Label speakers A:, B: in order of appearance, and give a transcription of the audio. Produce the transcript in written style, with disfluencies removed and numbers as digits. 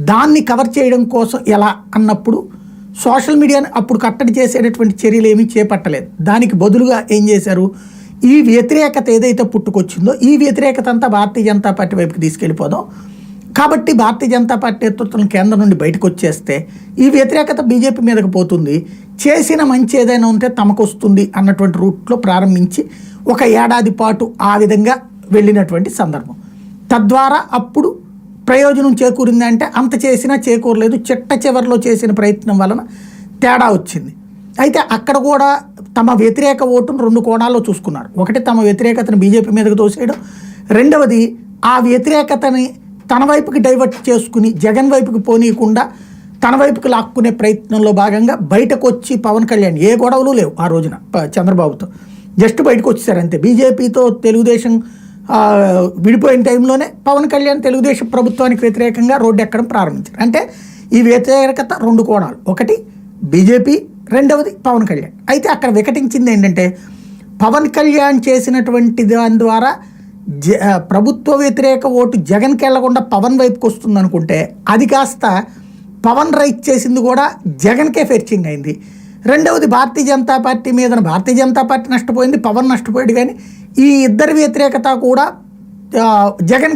A: దాన్ని కవర్ చేయడం కోసం ఎలా అన్నప్పుడు సోషల్ మీడియాని అప్పుడు కట్టడి చేసేటటువంటి చర్యలు ఏమీ చేపట్టలేదు. దానికి బదులుగా ఏం చేశారు, ఈ వ్యతిరేకత ఏదైతే పుట్టుకొచ్చిందో ఈ వ్యతిరేకత అంతా భారతీయ జనతా పార్టీ వైపుకి తీసుకెళ్ళిపోదాం, కాబట్టి భారతీయ జనతా పార్టీ నేతృత్వం కేంద్రం నుండి బయటకు వచ్చేస్తే ఈ వ్యతిరేకత బీజేపీ మీదకి పోతుంది, చేసిన మంచి ఏదైనా ఉంటే తమకు వస్తుంది అన్నటువంటి రూట్లో ప్రారంభించి 1 ఏడాది పాటు ఆ విధంగా వెళ్ళినటువంటి సందర్భం. తద్వారా అప్పుడు ప్రయోజనం చేకూరింది అంటే అంత చేసినా చేకూరలేదు, చిట్ట చివరిలో చేసిన ప్రయత్నం వలన తేడా వచ్చింది. అయితే అక్కడ కూడా తమ వ్యతిరేక ఓటును 2 కోణాల్లో చూసుకున్నారు. ఒకటి తమ వ్యతిరేకతను బీజేపీ మీదకు తోసేయడం, రెండవది ఆ వ్యతిరేకతని తన వైపుకి డైవర్ట్ చేసుకుని జగన్ వైపుకి పోనీయకుండా తన వైపుకి లాక్కునే ప్రయత్నంలో భాగంగా బయటకు వచ్చి పవన్ కళ్యాణ్ ఏ గొడవలు లేవు ఆ రోజున చంద్రబాబుతో, జస్ట్ బయటకు వచ్చేసారు అంతే. బీజేపీతో తెలుగుదేశం విడిపోయిన టైంలోనే పవన్ కళ్యాణ్ తెలుగుదేశం ప్రభుత్వానికి వ్యతిరేకంగా రోడ్డు ఎక్కడం ప్రారంభించారు. అంటే ఈ వ్యతిరేకత 2 కోణాలు, ఒకటి బీజేపీ, రెండవది పవన్ కళ్యాణ్. అయితే అక్కడ వికటించింది ఏంటంటే పవన్ కళ్యాణ్ చేసినటువంటి దాని ద్వారా ప్రభుత్వ వ్యతిరేక ఓటు జగన్కి వెళ్లకుండా పవన్ వైపుకి వస్తుంది అనుకుంటే అది కాస్త పవన్ రైట్ చేసింది కూడా జగన్కే ఫెర్చింగ్ అయింది. రెండవది భారతీయ జనతా పార్టీ మీద భారతీయ జనతా పార్టీ నష్టపోయింది, పవన్ నష్టపోయాడు. కానీ ఈ ఇద్దరి వ్యతిరేకత కూడా జగన్